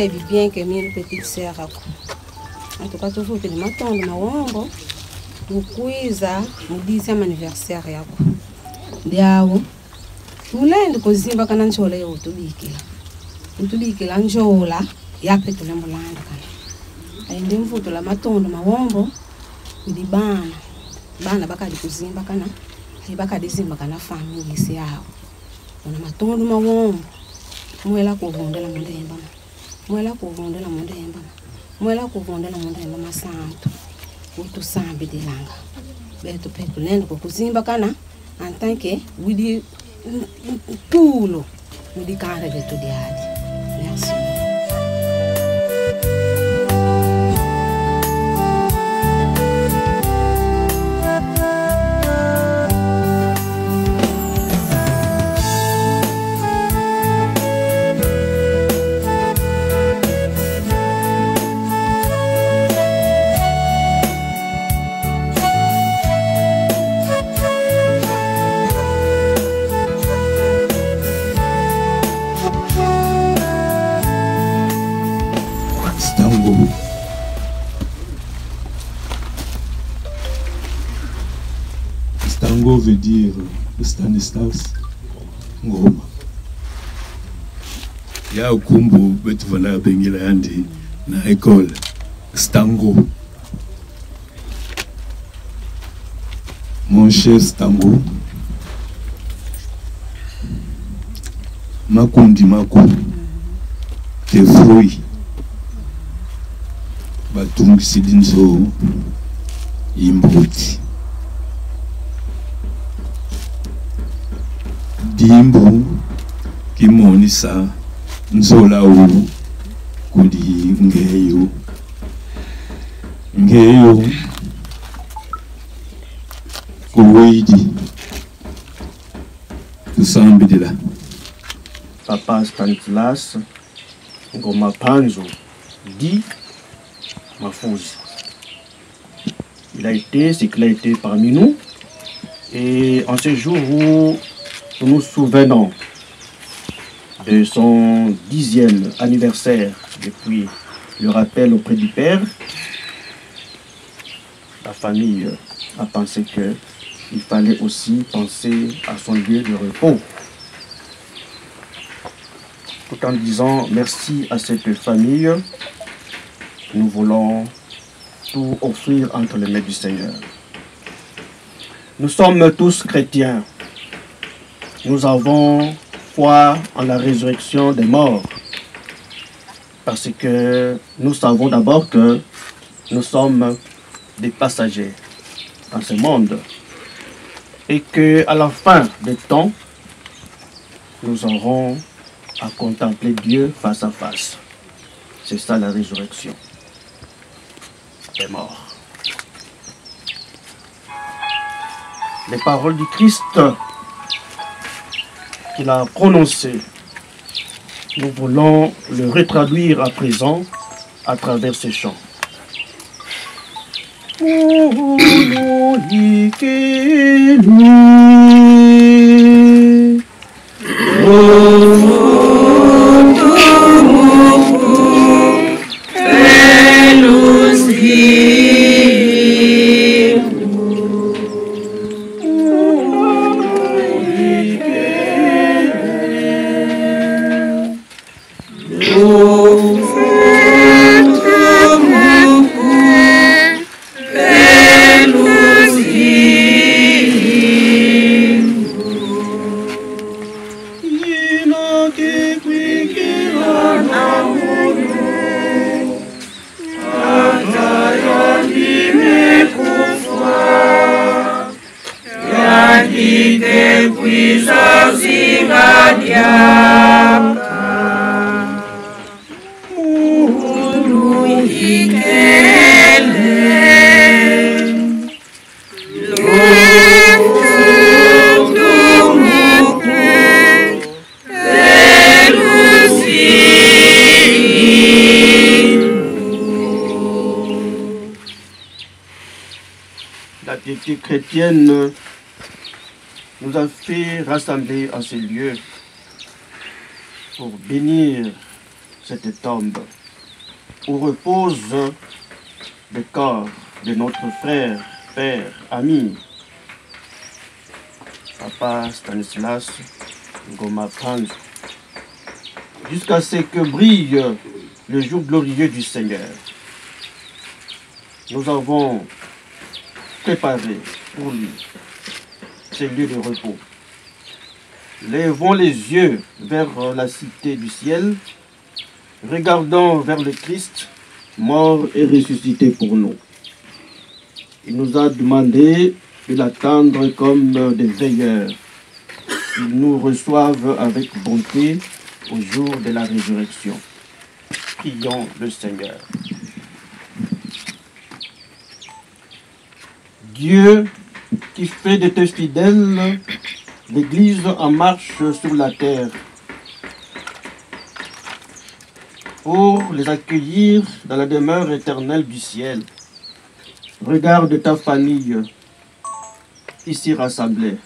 sais bien que mes petites sœurs, en tout cas, tout le monde m'attend de ma wambo, nous cuisa, nous 10e anniversaire yako. Diawo, nous l'avons kozimba kana nchola yo utubikila njola yape tulembulanda kana. Ainde mvuto la matondo mawombo, ndi bana bakali kuzimba kana, bakali zimba kana family isi yao. Ona matondo mawombo, mwela kuvondela mundemba. Mwela kuvondela mundemba. Mwela kuvondela mundemba masanto. Utu sambi dilanga. Beto petu lendo kuzimba kana, en tant que widi pulo, widi kare beto diadi. Merci. Stango veut dire Stanislas Ngoma. Ya ukumbu betu vala bengila yandi na école Stango. Mon cher Stango, makundi maku te fruits batungi sidinzo imbuti dimbu kimonisa nzola u kudi ngeyo kuwidi tusambidila Papa Stanislas Ngoma Panzo dit Mafouz. Il a été ce qu'il a été parmi nous. Et en ce jour où nous nous souvenons de son 10e anniversaire depuis le rappel auprès du Père, la famille a pensé qu'il fallait aussi penser à son lieu de repos. Tout en disant merci à cette famille, nous voulons tout offrir entre les mains du Seigneur. Nous sommes tous chrétiens. Nous avons foi en la résurrection des morts. Parce que nous savons d'abord que nous sommes des passagers dans ce monde. Et qu'à la fin des temps, nous aurons à contempler Dieu face à face. C'est ça la résurrection des morts. Les paroles du Christ qu'il a prononcées, nous voulons le retraduire à présent à travers ces chants. La piété chrétienne nous a fait rassembler en ce lieu pour bénir cette tombe où repose le corps de notre frère, père, ami, Papa Stanislas Ngoma Panzu, jusqu'à ce que brille le jour glorieux du Seigneur. Nous avons préparé pour lui ce lieu de repos. Lèvons les yeux vers la cité du ciel, regardons vers le Christ, mort et ressuscité pour nous. Il nous a demandé de l'attendre comme des veilleurs. Ils nous reçoivent avec bonté au jour de la résurrection. Prions le Seigneur. Dieu qui fait de tes fidèles l'Église en marche sur la terre pour les accueillir dans la demeure éternelle du ciel. Regarde ta famille ici rassemblée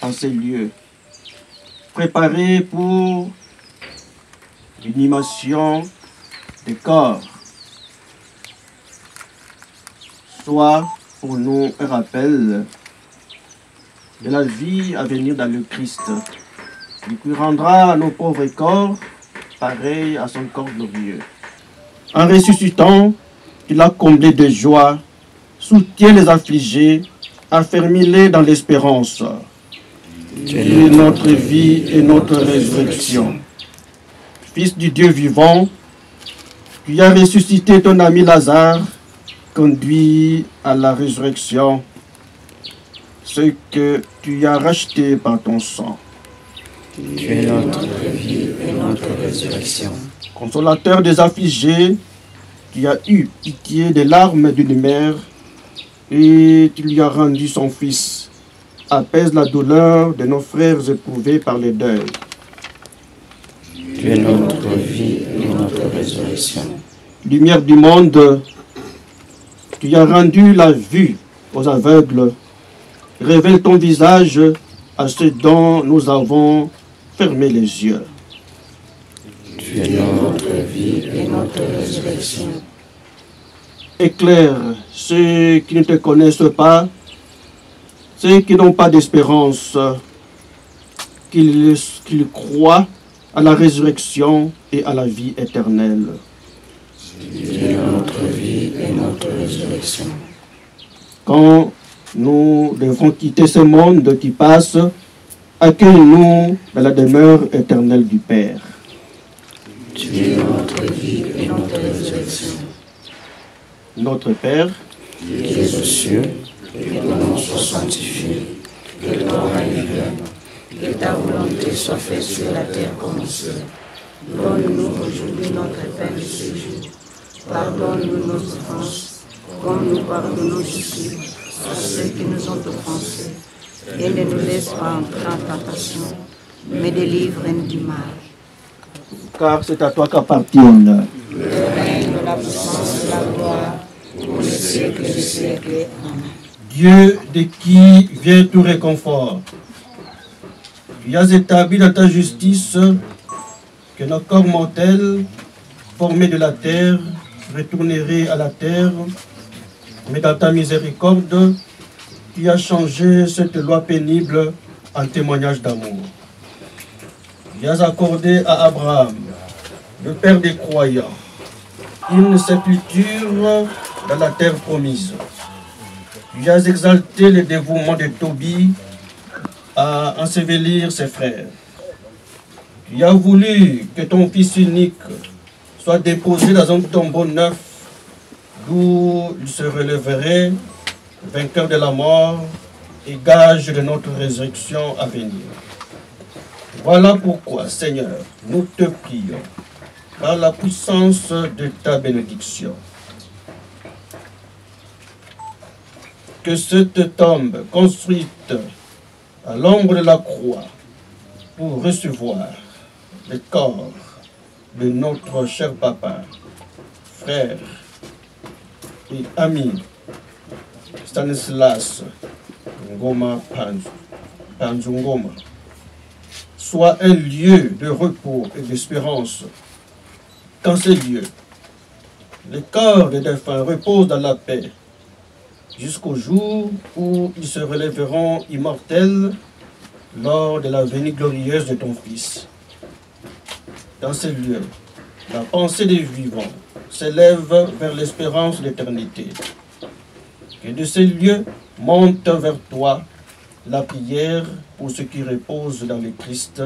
en ces lieux, préparée pour l'inhumation des corps. Soit pour nous un rappel de la vie à venir dans le Christ, qui rendra à nos pauvres corps pareil à son corps glorieux. En ressuscitant, il a comblé de joie, soutient les affligés, affermis-les dans l'espérance. Tu es notre vie et notre résurrection. Fils du Dieu vivant, tu as ressuscité ton ami Lazare, conduit à la résurrection, ce que tu as racheté par ton sang. Tu es notre vie et notre résurrection. Consolateur des affligés, tu as eu pitié des larmes d'une mère et tu lui as rendu son fils. Apaise la douleur de nos frères éprouvés par les deuils. Tu es notre vie et notre résurrection. Lumière du monde, tu as rendu la vue aux aveugles. Révèle ton visage à ceux dont nous avons fermé les yeux. Tu es notre vie et notre résurrection. Éclaire ceux qui ne te connaissent pas, ceux qui n'ont pas d'espérance, qu'ils croient à la résurrection et à la vie éternelle. Tu es notre vie et notre résurrection. Quand nous devons quitter ce monde qui passe, accueille-nous dans la demeure éternelle du Père. Tu es notre vie et notre résurrection. Notre Père, qui es aux cieux, que ton nom soit sanctifié, que ton règne vienne, que ta volonté soit faite sur la terre comme au ciel. Donne-nous aujourd'hui notre pain de ce jour. Pardonne-nous nos offenses, comme nous pardonnons aussi à ceux qui nous ont offensés. Et ne nous laisse pas entrer en tentation, mais délivre-nous du mal. car c'est à toi qu'appartiennent Le règne, la puissance et la gloire, pour les siècles des siècles. Amen. Dieu de qui vient tout réconfort. Tu as établi dans ta justice que nos corps mortels, formés de la terre, retourneraient à la terre, mais dans ta miséricorde, tu as changé cette loi pénible en témoignage d'amour. Tu as accordé à Abraham, le père des croyants, une sépulture dans la terre promise. Tu as exalté le dévouement de Tobie à ensevelir ses frères. Tu as voulu que ton fils unique soit déposé dans un tombeau neuf d'où il se relèverait, vainqueur de la mort et gage de notre résurrection à venir. Voilà pourquoi, Seigneur, nous te prions, par la puissance de ta bénédiction, que cette tombe construite à l'ombre de la croix pour recevoir le corps de notre cher papa, frère et ami Stanislas Ngoma Panzu Ngoma, soit un lieu de repos et d'espérance qu'en ces lieux, les corps des défunts reposent dans la paix, jusqu'au jour où ils se relèveront immortels lors de la venue glorieuse de ton Fils. Dans ces lieux, la pensée des vivants s'élève vers l'espérance de l'éternité. Et de ces lieux monte vers toi la prière pour ceux qui reposent dans le Christ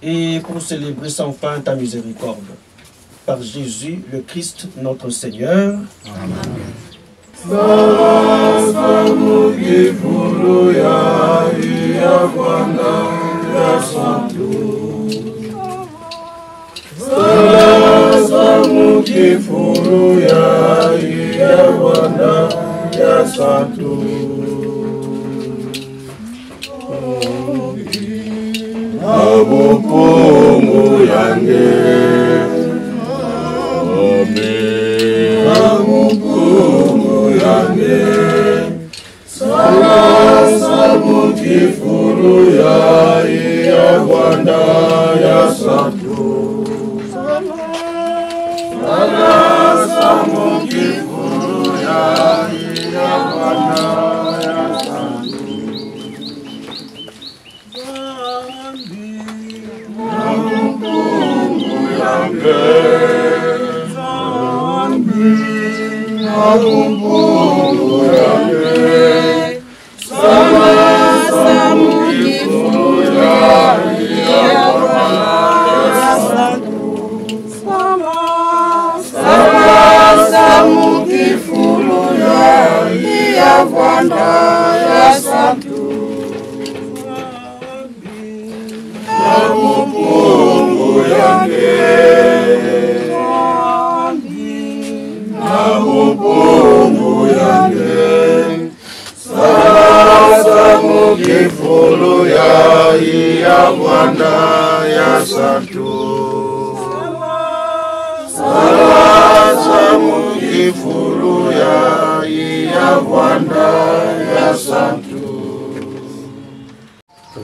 et pour célébrer sans fin ta miséricorde. Par Jésus le Christ notre Seigneur. Amen.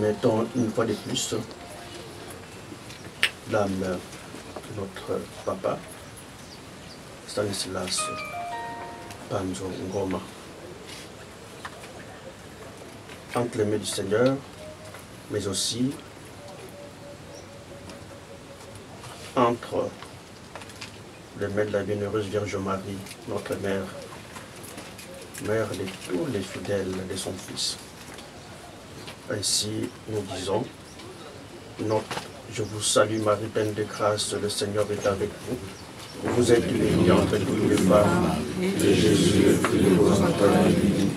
Mettons une fois de plus l'âme de notre papa, Stanislas Panzo Ngoma, entre les mains du Seigneur, mais aussi entre les mains de la bienheureuse Vierge Marie, notre mère, mère de tous les fidèles de son Fils. Ainsi, nous disons, je vous salue Marie, pleine de grâce, le Seigneur est avec vous. Vous êtes bénie entre toutes les femmes, et Jésus, le fruit de vos entrailles, est béni.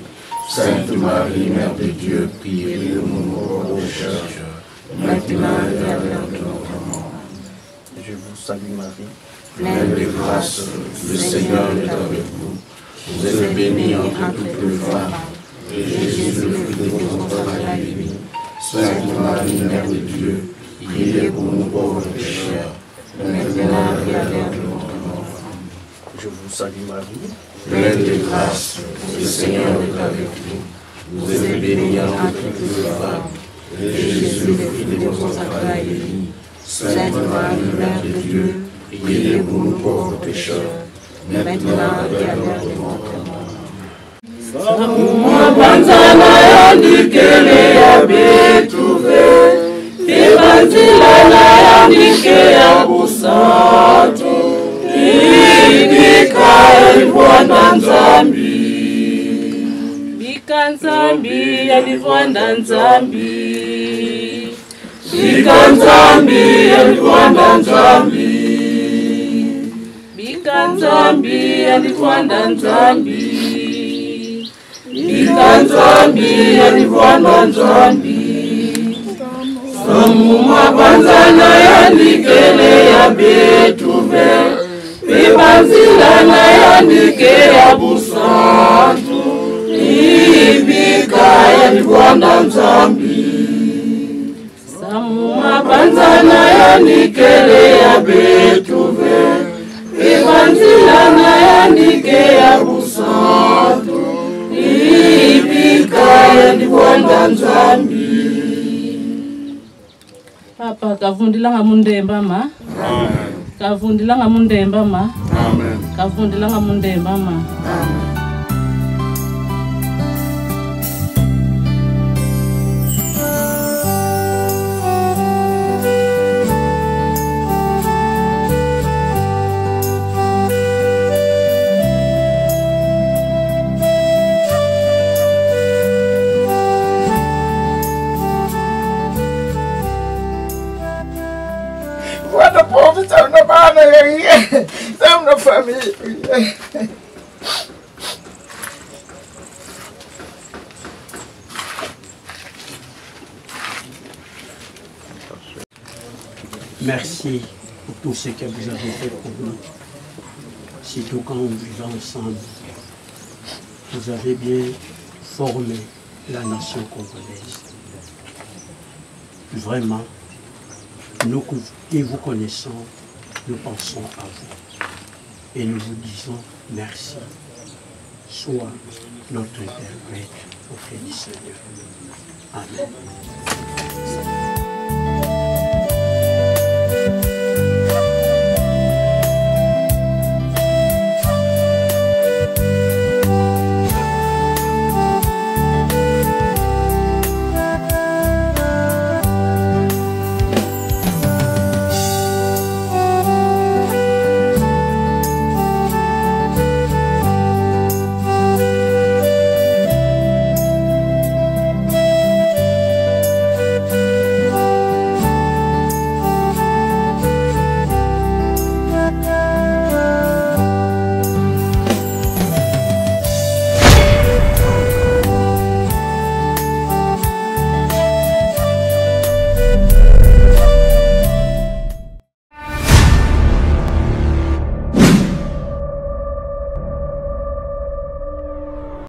Sainte Marie, Mère de Dieu, priez pour nous pauvres pécheurs, maintenant et à l'heure de notre mort. Je vous salue Marie, pleine de grâce, le Seigneur est avec vous. Vous êtes bénie entre toutes les femmes, et Jésus, le fruit de vos entrailles, est béni. Sainte Marie, Mère de Dieu, priez pour nous pauvres pécheurs, maintenant et à l'heure de notre mort. Je vous salue Marie, pleine de grâce, le Seigneur est avec vous. Vous êtes bénie entre toutes les femmes, et Jésus, le fruit de vos entrailles, est béni. Sainte Marie, Mère de Dieu, priez pour nous pauvres pécheurs, maintenant et à l'heure de notre mort. Mwapanzana yandikele ya betuve Ibanzilana yandike ya busatu Ibika elivwanda nzambi Bika nzambi elivwanda nzambi Bika nzambi elivwanda nzambi Bika nzambi elivwanda nzambi Bika nzambi elivwanda nzambi Samu mwapanzana yandikele ya betuve Ibanzilana yandike ya busatu Ibika elivwanda nzambi Samu mwapanzana yandikele ya betuve Ibanzilana yandike ya busatu Ibika elivwanda nzambi. Papa kavundila mundemba ma. Kavundilanga mundemba ma. Amen. Kavundilanga mundemba ma. Amen. Voilà pauvre, ça n'a pas rien. Ça n'a famille. Merci pour tout ce que vous avez fait pour nous. Surtout quand nous vivons ensemble. Vous avez bien formé la nation congolaise. Vraiment, nous qui vous connaissons, nous pensons à vous. Et nous vous disons merci. Sois notre interprète auprès du Seigneur. Amen.